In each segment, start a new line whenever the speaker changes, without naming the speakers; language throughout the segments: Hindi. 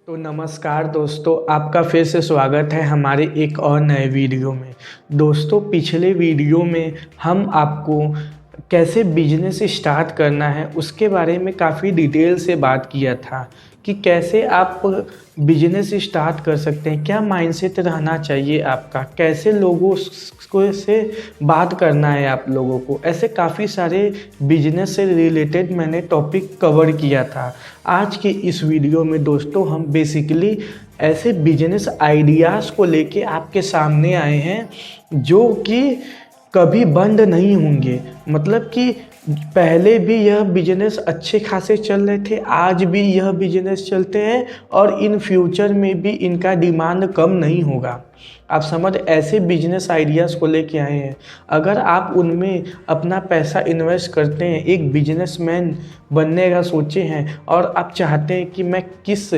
तो नमस्कार दोस्तों, आपका फिर से स्वागत है हमारे एक और नए वीडियो में। दोस्तों, पिछले वीडियो में हम आपको कैसे बिजनेस स्टार्ट करना है उसके बारे में काफ़ी डिटेल से बात किया था कि कैसे आप बिजनेस स्टार्ट कर सकते हैं, क्या माइंडसेट रहना चाहिए आपका, कैसे लोगों को से बात करना है आप लोगों को। ऐसे काफ़ी सारे बिजनेस से रिलेटेड मैंने टॉपिक कवर किया था। आज के इस वीडियो में दोस्तों हम बेसिकली ऐसे बिजनेस आइडियाज़ को लेके आपके सामने आए हैं जो कि कभी बंद नहीं होंगे। मतलब कि पहले भी यह बिजनेस अच्छे खासे चल रहे थे, आज भी यह बिजनेस चलते हैं और इन फ्यूचर में भी इनका डिमांड कम नहीं होगा। आप समझ, ऐसे बिजनेस आइडियाज़ को लेके आए हैं। अगर आप उनमें अपना पैसा इन्वेस्ट करते हैं, एक बिजनेसमैन बनने का सोचे हैं और आप चाहते हैं कि मैं किस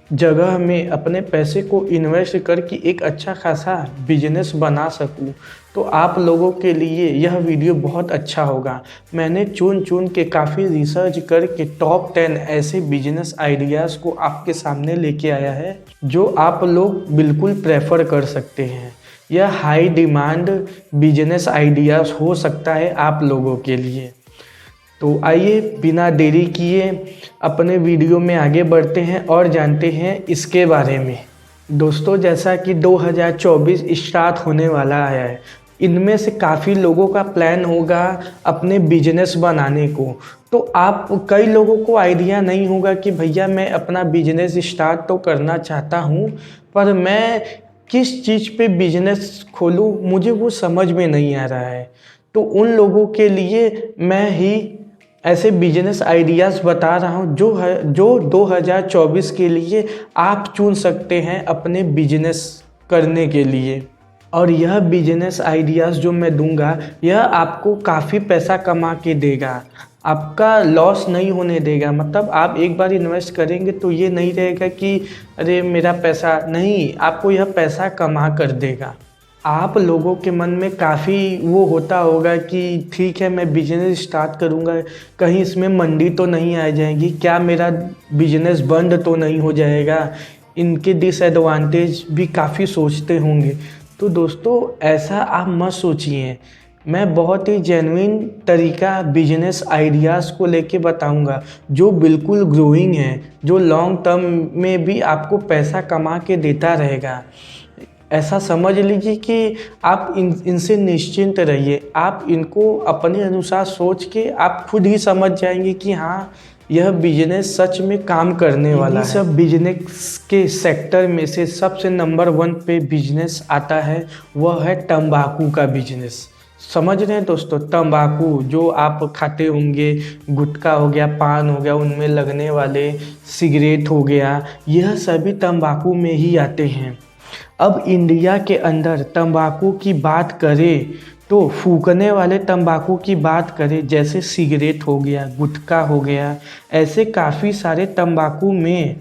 जगह में अपने पैसे को इन्वेस्ट करके एक अच्छा खासा बिजनेस बना सकूं, तो आप लोगों के लिए यह वीडियो बहुत अच्छा होगा। मैंने चुन के काफ़ी रिसर्च करके टॉप 10 ऐसे बिजनेस आइडियाज़ को आपके सामने लेके आया है जो आप लोग बिल्कुल प्रेफर कर सकते हैं। यह हाई डिमांड बिजनेस आइडियाज़ हो सकता है आप लोगों के लिए। तो आइए बिना देरी किए अपने वीडियो में आगे बढ़ते हैं और जानते हैं इसके बारे में। दोस्तों, जैसा कि 2024 स्टार्ट होने वाला है, इनमें से काफ़ी लोगों का प्लान होगा अपने बिजनेस बनाने को। तो आप कई लोगों को आइडिया नहीं होगा कि भैया मैं अपना बिजनेस स्टार्ट तो करना चाहता हूँ, पर मैं किस चीज़ पे बिजनेस खोलूँ मुझे वो समझ में नहीं आ रहा है। तो उन लोगों के लिए मैं ही ऐसे बिजनेस आइडियाज़ बता रहा हूँ जो 2024 के लिए आप चुन सकते हैं अपने बिजनेस करने के लिए। और यह बिजनेस आइडियाज़ जो मैं दूंगा यह आपको काफ़ी पैसा कमा के देगा, आपका लॉस नहीं होने देगा। मतलब आप एक बार इन्वेस्ट करेंगे तो ये नहीं रहेगा कि अरे मेरा पैसा नहीं, आपको यह पैसा कमा कर देगा। आप लोगों के मन में काफ़ी वो होता होगा कि ठीक है मैं बिजनेस स्टार्ट करूँगा, कहीं इसमें मंदी तो नहीं आ जाएगी, क्या मेरा बिजनेस बंद तो नहीं हो जाएगा, इनके डिसएडवांटेज भी काफ़ी सोचते होंगे। तो दोस्तों, ऐसा आप मत सोचिए। मैं बहुत ही जेन्युइन तरीका बिजनेस आइडियाज़ को लेके बताऊंगा जो बिल्कुल ग्रोइंग है, जो लॉन्ग टर्म में भी आपको पैसा कमा के देता रहेगा। ऐसा समझ लीजिए कि आप इनसे निश्चिंत रहिए। आप इनको अपने अनुसार सोच के आप खुद ही समझ जाएंगे कि हाँ, यह बिजनेस सच में काम करने वाला है। सब बिजनेस के सेक्टर में से सबसे नंबर 1 पे बिजनेस आता है, वह है तंबाकू का बिजनेस। समझ रहे हैं दोस्तों, तंबाकू जो आप खाते होंगे, गुटखा हो गया, पान हो गया, उनमें लगने वाले सिगरेट हो गया, यह सभी तंबाकू में ही आते हैं। अब इंडिया के अंदर तंबाकू की बात करें तो फूकने वाले तंबाकू की बात करें, जैसे सिगरेट हो गया, गुटखा हो गया, ऐसे काफ़ी सारे तंबाकू में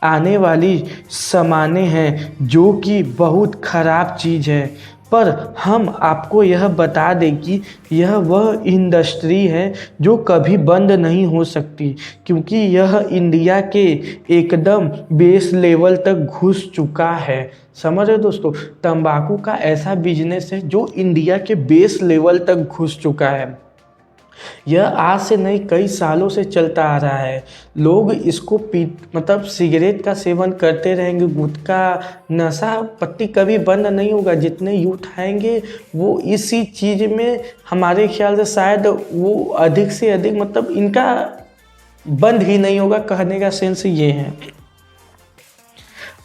आने वाली सामानें हैं जो कि बहुत ख़राब चीज़ है। पर हम आपको यह बता दें कि यह वह इंडस्ट्री है जो कभी बंद नहीं हो सकती, क्योंकि यह इंडिया के एकदम बेस लेवल तक घुस चुका है। समझ रहे दोस्तों, तंबाकू का ऐसा बिजनेस है जो इंडिया के बेस लेवल तक घुस चुका है। यह आज से नहीं कई सालों से चलता आ रहा है। लोग इसको मतलब सिगरेट का सेवन करते रहेंगे, गुटखा, नशा पत्ती कभी बंद नहीं होगा। जितने यूथ आएंगे वो इसी चीज़ में, हमारे ख्याल से शायद वो अधिक से अधिक, मतलब इनका बंद ही नहीं होगा। कहने का सेंस ये है।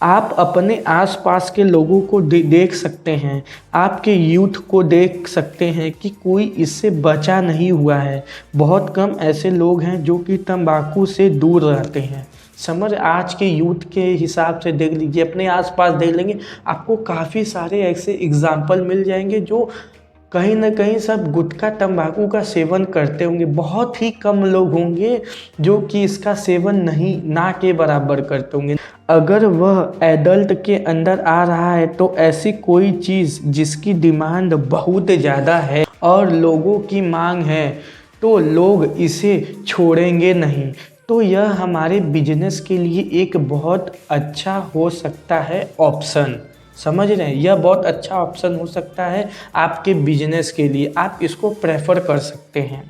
आप अपने आसपास के लोगों को देख सकते हैं, आपके यूथ को देख सकते हैं कि कोई इससे बचा नहीं हुआ है। बहुत कम ऐसे लोग हैं जो कि तंबाकू से दूर रहते हैं। समझ, आज के यूथ के हिसाब से देख लीजिए, अपने आसपास देख लेंगे, आपको काफ़ी सारे ऐसे एग्जाम्पल मिल जाएंगे जो कहीं ना कहीं सब गुटखा तंबाकू का सेवन करते होंगे। बहुत ही कम लोग होंगे जो कि इसका सेवन नहीं, ना के बराबर करते होंगे। अगर वह एडल्ट के अंदर आ रहा है तो ऐसी कोई चीज़ जिसकी डिमांड बहुत ज़्यादा है और लोगों की मांग है तो लोग इसे छोड़ेंगे नहीं। तो तो यह हमारे बिजनेस के लिए एक बहुत अच्छा हो सकता है ऑप्शन। समझ रहे हैं, यह बहुत अच्छा ऑप्शन हो सकता है आपके बिजनेस के लिए, आप इसको प्रेफर कर सकते हैं।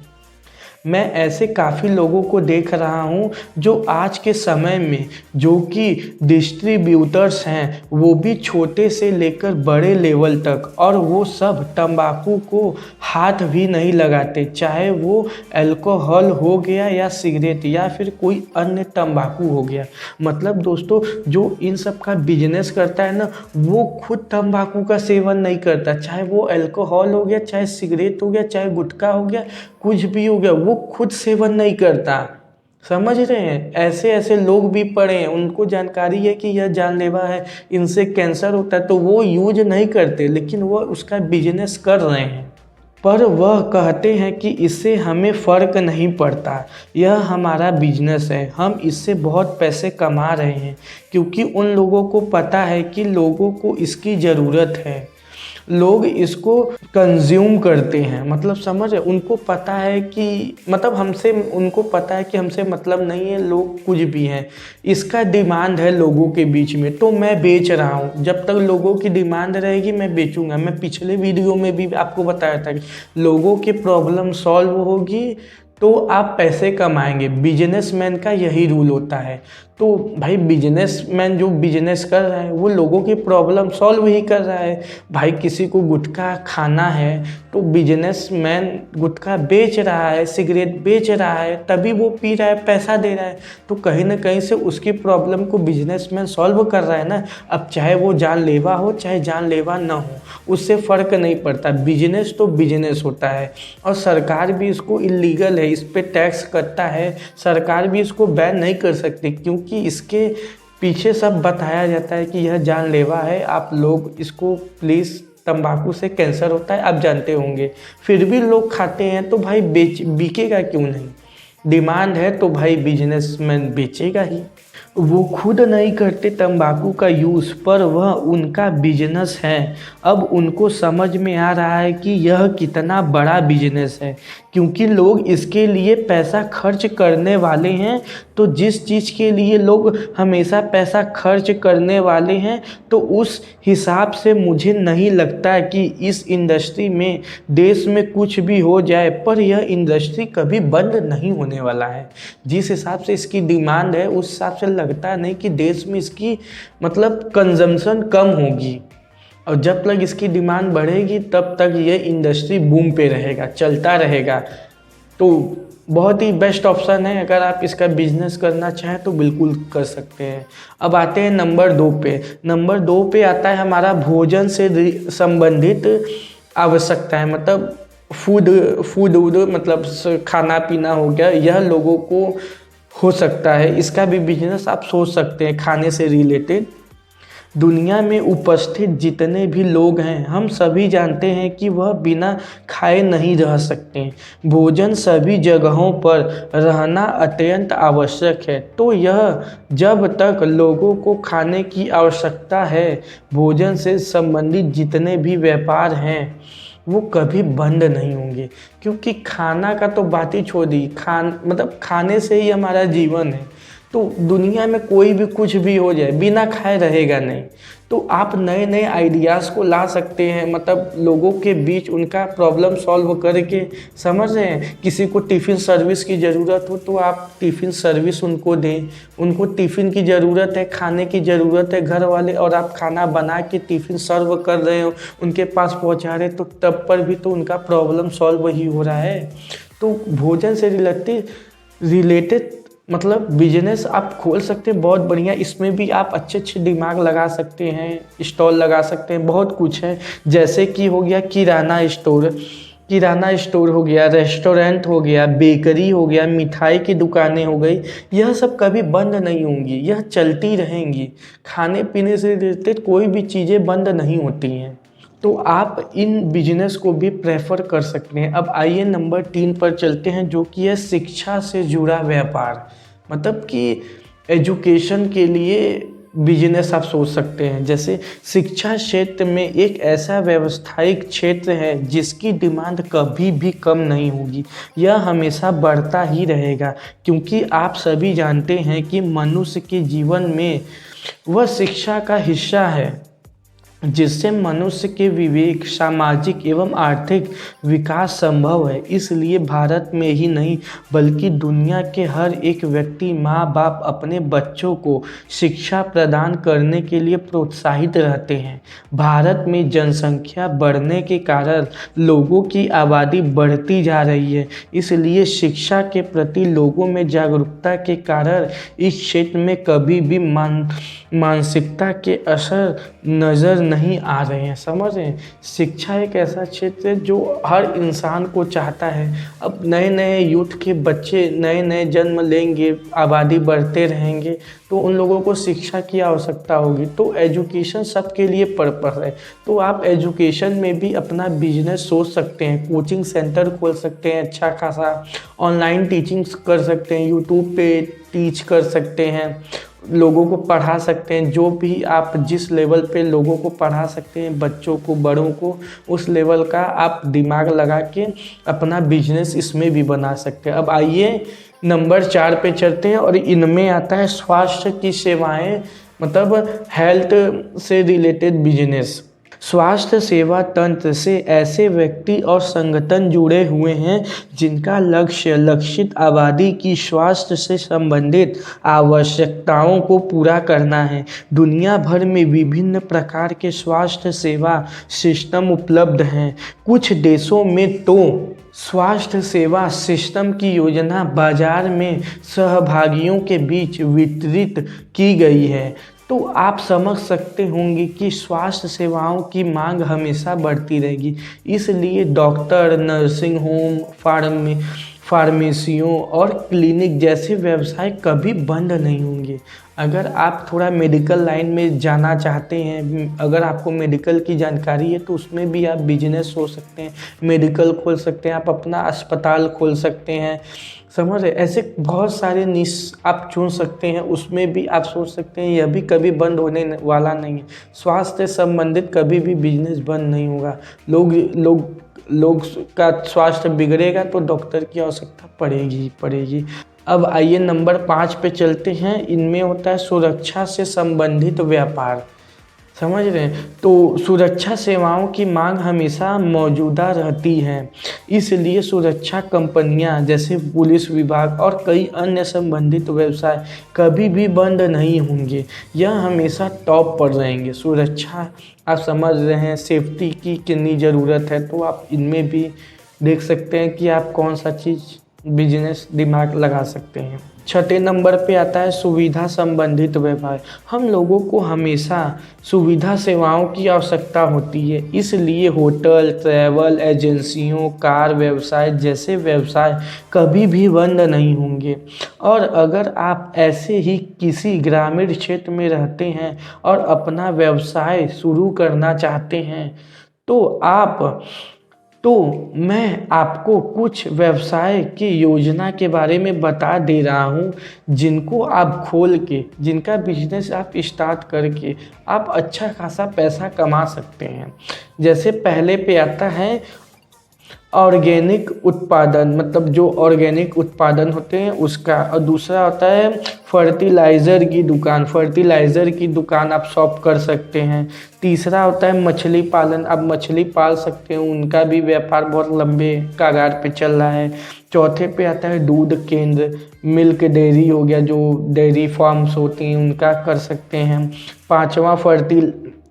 मैं ऐसे काफ़ी लोगों को देख रहा हूँ जो आज के समय में जो कि डिस्ट्रीब्यूटर्स हैं, वो भी छोटे से लेकर बड़े लेवल तक, और वो सब तंबाकू को हाथ भी नहीं लगाते, चाहे वो अल्कोहल हो गया या सिगरेट या फिर कोई अन्य तंबाकू हो गया। मतलब दोस्तों, जो इन सब का बिजनेस करता है ना, वो खुद तंबाकू का सेवन नहीं करता, चाहे वो अल्कोहल हो गया, चाहे सिगरेट हो गया, चाहे गुटखा हो गया, कुछ भी हो गया, वो खुद सेवन नहीं करता। समझ रहे हैं, ऐसे ऐसे लोग भी पड़े हैं, उनको जानकारी है कि यह जानलेवा है, इनसे कैंसर होता है, तो वो यूज नहीं करते, लेकिन वो उसका बिजनेस कर रहे हैं। पर वह कहते हैं कि इससे हमें फ़र्क नहीं पड़ता, यह हमारा बिजनेस है, हम इससे बहुत पैसे कमा रहे हैं, क्योंकि उन लोगों को पता है कि लोगों को इसकी ज़रूरत है, लोग इसको कंज्यूम करते हैं। मतलब समझ, उनको पता है कि मतलब उनको पता है कि हमसे मतलब नहीं है, लोग कुछ भी हैं, इसका डिमांड है लोगों के बीच में, तो मैं बेच रहा हूँ। जब तक लोगों की डिमांड रहेगी मैं बेचूंगा। मैं पिछले वीडियो में भी आपको बताया था कि लोगों की प्रॉब्लम सॉल्व होगी तो आप पैसे कमाएंगे। बिजनेसमैन का यही रूल होता है। तो भाई, बिजनेसमैन जो बिजनेस कर रहा है वो लोगों की प्रॉब्लम सॉल्व ही कर रहा है। भाई, किसी को गुटखा खाना है तो बिजनेसमैन गुटखा बेच रहा है, सिगरेट बेच रहा है, तभी वो पी रहा है, पैसा दे रहा है, तो कहीं ना कहीं से उसकी प्रॉब्लम को बिजनेसमैन सॉल्व कर रहा है ना। अब चाहे वो जानलेवा हो चाहे जानलेवा ना हो, उससे फ़र्क नहीं पड़ता, बिजनेस तो बिजनेस होता है। और सरकार भी इसको इलीगल है, इस पे टैक्स कटता है, सरकार भी इसको बैन नहीं कर सकती, क्योंकि इसके पीछे सब बताया जाता है कि यह जानलेवा है, आप लोग इसको प्लीज़, तंबाकू से कैंसर होता है, आप जानते होंगे, फिर भी लोग खाते हैं, तो भाई बिकेगा क्यों नहीं? डिमांड है तो भाई बिजनेसमैन बेचेगा ही। वो खुद नहीं करते तंबाकू का यूज़, पर वह उनका बिजनेस है। अब उनको समझ में आ रहा है कि यह कितना बड़ा बिजनेस है, क्योंकि लोग इसके लिए पैसा खर्च करने वाले हैं। तो जिस चीज़ के लिए लोग हमेशा पैसा खर्च करने वाले हैं, तो उस हिसाब से मुझे नहीं लगता कि इस इंडस्ट्री में, देश में कुछ भी हो जाए, पर यह इंडस्ट्री कभी बंद नहीं होने वाला है। जिस हिसाब से इसकी डिमांड है, उस हिसाब से लगता नहीं कि देश में इसकी मतलब कंजम्पशन कम होगी। और जब तक इसकी डिमांड बढ़ेगी तब तक ये इंडस्ट्री बूम पे रहेगा, चलता रहेगा। तो बहुत ही बेस्ट ऑप्शन है, अगर आप इसका बिजनेस करना चाहें तो बिल्कुल कर सकते हैं। अब आते हैं नंबर 2 पे। नंबर 2 पे आता है हमारा भोजन से संबंधित आवश्यकता है, मतलब फूड मतलब खाना पीना हो गया, यह लोगों को हो सकता है, इसका भी बिजनेस आप सोच सकते हैं खाने से रिलेटेड। दुनिया में उपस्थित जितने भी लोग हैं, हम सभी जानते हैं कि वह बिना खाए नहीं रह सकते। भोजन सभी जगहों पर रहना अत्यंत आवश्यक है। तो यह जब तक लोगों को खाने की आवश्यकता है, भोजन से संबंधित जितने भी व्यापार हैं वो कभी बंद नहीं होंगे, क्योंकि खाना का तो बात ही छोड़ दी, मतलब खाने से ही हमारा जीवन है। तो दुनिया में कोई भी कुछ भी हो जाए, बिना खाए रहेगा नहीं। तो आप नए नए आइडियाज़ को ला सकते हैं, मतलब लोगों के बीच उनका प्रॉब्लम सॉल्व करके। समझ रहे हैं, किसी को टिफ़िन सर्विस की ज़रूरत हो तो आप टिफ़िन सर्विस उनको दें। उनको टिफ़िन की ज़रूरत है, खाने की ज़रूरत है घर वाले, और आप खाना बना के टिफ़िन सर्व कर रहे हो, उनके पास पहुंचा रहे, तो तब पर भी तो उनका प्रॉब्लम सॉल्व ही हो रहा है। तो भोजन से रिलेटेड मतलब बिजनेस आप खोल सकते हैं, बहुत बढ़िया। इसमें भी आप अच्छे अच्छे दिमाग लगा सकते हैं, स्टॉल लगा सकते हैं, बहुत कुछ है। जैसे कि हो गया किराना स्टोर हो गया, रेस्टोरेंट हो गया, बेकरी हो गया, मिठाई की दुकानें हो गई। यह सब कभी बंद नहीं होंगी, यह चलती रहेंगी। खाने पीने से रिलेटेड कोई भी चीज़ें बंद नहीं होती हैं। तो आप इन बिजनेस को भी प्रेफर कर सकते हैं। अब आइए नंबर 3 पर चलते हैं, जो कि है शिक्षा से जुड़ा व्यापार। मतलब कि एजुकेशन के लिए बिजनेस आप सोच सकते हैं। जैसे शिक्षा क्षेत्र में एक ऐसा व्यावसायिक क्षेत्र है जिसकी डिमांड कभी भी कम नहीं होगी, यह हमेशा बढ़ता ही रहेगा, क्योंकि आप सभी जानते हैं कि मनुष्य के जीवन में वह शिक्षा का हिस्सा है जिससे मनुष्य के विवेक, सामाजिक एवं आर्थिक विकास संभव है। इसलिए भारत में ही नहीं बल्कि दुनिया के हर एक व्यक्ति, माँ बाप अपने बच्चों को शिक्षा प्रदान करने के लिए प्रोत्साहित रहते हैं। भारत में जनसंख्या बढ़ने के कारण लोगों की आबादी बढ़ती जा रही है, इसलिए शिक्षा के प्रति लोगों में जागरूकता के कारण इस क्षेत्र में कभी भी मानसिकता के असर नज़र नहीं आ रहे हैं। समझ रहे हैं, शिक्षा एक ऐसा क्षेत्र है जो हर इंसान को चाहता है। अब नए नए यूथ के बच्चे नए नए जन्म लेंगे, आबादी बढ़ते रहेंगे, तो उन लोगों को शिक्षा की आवश्यकता होगी। तो एजुकेशन सबके लिए पर्पस है। तो आप एजुकेशन में भी अपना बिजनेस सोच सकते हैं, कोचिंग सेंटर खोल सकते हैं, अच्छा खासा ऑनलाइन टीचिंग कर सकते हैं, यूट्यूब पे टीच कर सकते हैं, लोगों को पढ़ा सकते हैं। जो भी आप जिस लेवल पे लोगों को पढ़ा सकते हैं, बच्चों को, बड़ों को, उस लेवल का आप दिमाग लगा के अपना बिजनेस इसमें भी बना सकते हैं। अब आइए नंबर 4 पे चलते हैं और इनमें आता है स्वास्थ्य की सेवाएं, मतलब हेल्थ से रिलेटेड बिजनेस। स्वास्थ्य सेवा तंत्र से ऐसे व्यक्ति और संगठन जुड़े हुए हैं जिनका लक्ष्य लक्षित आबादी की स्वास्थ्य से संबंधित आवश्यकताओं को पूरा करना है। दुनिया भर में विभिन्न प्रकार के स्वास्थ्य सेवा सिस्टम उपलब्ध हैं। कुछ देशों में तो स्वास्थ्य सेवा सिस्टम की योजना बाजार में सहभागियों के बीच वितरित की गई है। तो आप समझ सकते होंगे कि स्वास्थ्य सेवाओं की मांग हमेशा बढ़ती रहेगी, इसलिए डॉक्टर, नर्सिंग होम, फार्मेसियों और क्लिनिक जैसे व्यवसाय कभी बंद नहीं होंगे। अगर आप थोड़ा मेडिकल लाइन में जाना चाहते हैं, अगर आपको मेडिकल की जानकारी है, तो उसमें भी आप बिजनेस सोच सकते हैं, मेडिकल खोल सकते हैं, आप अपना अस्पताल खोल सकते हैं। समझ रहे, ऐसे बहुत सारे निश आप चुन सकते हैं, उसमें भी आप सोच सकते हैं। यह भी कभी बंद होने वाला नहीं है। स्वास्थ्य से संबंधित कभी भी बिजनेस बंद नहीं होगा। लोग का स्वास्थ्य बिगड़ेगा तो डॉक्टर की आवश्यकता पड़ेगी ही पड़ेगी। अब आइए नंबर 5 पे चलते हैं। इनमें होता है सुरक्षा से संबंधित व्यापार। समझ रहे हैं, तो सुरक्षा सेवाओं की मांग हमेशा मौजूदा रहती है, इसलिए सुरक्षा कंपनियां जैसे पुलिस विभाग और कई अन्य संबंधित व्यवसाय कभी भी बंद नहीं होंगे, यह हमेशा टॉप पर रहेंगे। सुरक्षा आप समझ रहे हैं, सेफ्टी की कितनी ज़रूरत है, तो आप इनमें भी देख सकते हैं कि आप कौन सा चीज़ बिजनेस दिमाग लगा सकते हैं। 6 नंबर पे आता है सुविधा संबंधित व्यापार। हम लोगों को हमेशा सुविधा सेवाओं की आवश्यकता होती है, इसलिए होटल, ट्रैवल एजेंसियों, कार व्यवसाय जैसे व्यवसाय कभी भी बंद नहीं होंगे। और अगर आप ऐसे ही किसी ग्रामीण क्षेत्र में रहते हैं और अपना व्यवसाय शुरू करना चाहते हैं, तो मैं आपको कुछ व्यवसाय की योजना के बारे में बता दे रहा हूँ, जिनको आप खोल के, जिनका बिजनेस आप स्टार्ट करके आप अच्छा खासा पैसा कमा सकते हैं। जैसे पहले पे आता है ऑर्गेनिक उत्पादन, मतलब जो ऑर्गेनिक उत्पादन होते हैं उसका। और दूसरा होता है फर्टिलाइज़र की दुकान, फर्टिलाइज़र की दुकान आप शॉप कर सकते हैं। तीसरा होता है मछली पालन, आप मछली पाल सकते हैं, उनका भी व्यापार बहुत लंबे कगार पे चल रहा है। चौथे पे आता है दूध केंद्र, मिल्क डेयरी हो गया, जो डेयरी फार्म्स होती हैं उनका कर सकते हैं। पाँचवा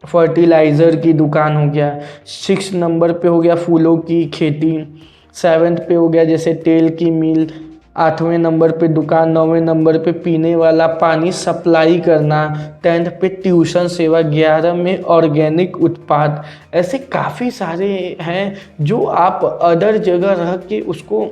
फर्टिलाइज़र की दुकान हो गया। 6 नंबर पे हो गया फूलों की खेती। 7 पे हो गया जैसे तेल की मिल। 8वें नंबर पे दुकान। 9वें नंबर पे पीने वाला पानी सप्लाई करना। 10th पे ट्यूशन सेवा। 11 में ऑर्गेनिक उत्पाद। ऐसे काफ़ी सारे हैं जो आप अदर जगह रह के उसको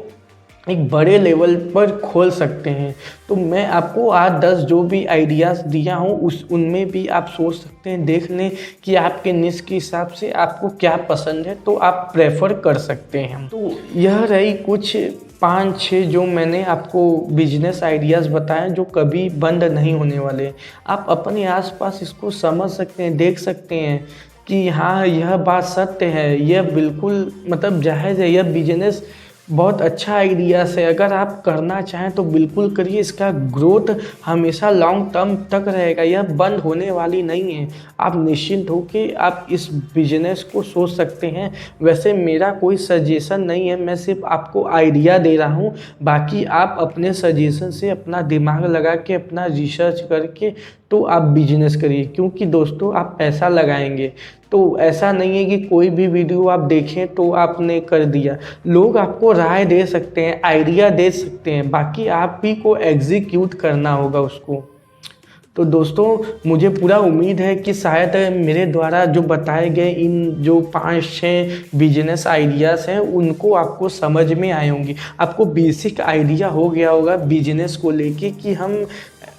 एक बड़े लेवल पर खोल सकते हैं। तो मैं आपको आज 10 जो भी आइडियाज़ दिया हूँ उनमें भी आप सोच सकते हैं, देख लें कि आपके निश के हिसाब से आपको क्या पसंद है, तो आप प्रेफर कर सकते हैं। तो यह रही कुछ 5-6 जो मैंने आपको बिजनेस आइडियाज़ बताए जो कभी बंद नहीं होने वाले। आप अपने आसपास इसको समझ सकते हैं, देख सकते हैं कि हाँ, यह बात सत्य है, यह बिल्कुल मतलब जायज़ है, यह बिजनेस बहुत अच्छा आइडियाज़ है। अगर आप करना चाहें तो बिल्कुल करिए, इसका ग्रोथ हमेशा लॉन्ग टर्म तक रहेगा, यह बंद होने वाली नहीं है। आप निश्चिंत हो के आप इस बिजनेस को सोच सकते हैं। वैसे मेरा कोई सजेशन नहीं है, मैं सिर्फ आपको आइडिया दे रहा हूँ। बाकी आप अपने सजेशन से अपना दिमाग लगा के अपना रिसर्च करके तो आप बिजनेस करिए, क्योंकि दोस्तों आप पैसा लगाएंगे तो ऐसा नहीं है कि कोई भी वीडियो आप देखें तो आपने कर दिया। लोग आपको राय दे सकते हैं, आइडिया दे सकते हैं, बाकी आप ही को एग्जीक्यूट करना होगा उसको। तो दोस्तों मुझे पूरा उम्मीद है कि शायद मेरे द्वारा जो बताए गए इन जो 5-6 बिजनेस आइडियाज़ हैं उनको आपको समझ में आए होंगे। आपको बेसिक आइडिया हो गया होगा बिजनेस को लेके कि हम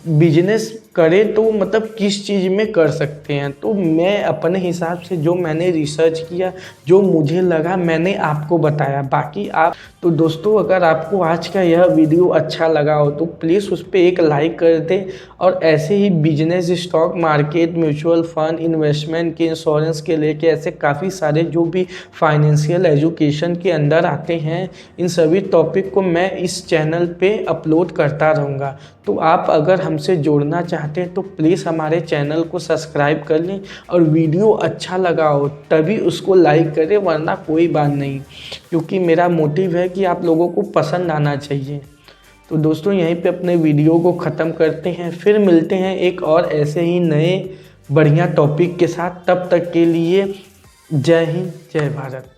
बिजनेस करें तो मतलब किस चीज़ में कर सकते हैं। तो मैं अपने हिसाब से जो मैंने रिसर्च किया, जो मुझे लगा, मैंने आपको बताया। बाकी आप तो दोस्तों अगर आपको आज का यह वीडियो अच्छा लगा हो तो प्लीज़ उस पर एक लाइक कर दें, और ऐसे ही business, stock market, mutual fund, investment के, इंश्योरेंस के लेके ऐसे काफ़ी सारे जो भी फाइनेंशियल एजुकेशन के अंदर आते हैं, इन सभी टॉपिक को मैं इस चैनल पे अपलोड करता रहूँगा। तो आप अगर हमसे जोड़ना चाहते हैं तो प्लीज़ हमारे चैनल को सब्सक्राइब कर लें, और वीडियो अच्छा लगा हो तभी उसको लाइक करें, वरना कोई बात नहीं, क्योंकि मेरा मोटिव है कि आप लोगों को पसंद आना चाहिए। तो दोस्तों यहीं पे अपने वीडियो को ख़त्म करते हैं, फिर मिलते हैं एक और ऐसे ही नए बढ़िया टॉपिक के साथ। तब तक के लिए जय हिंद, जय भारत।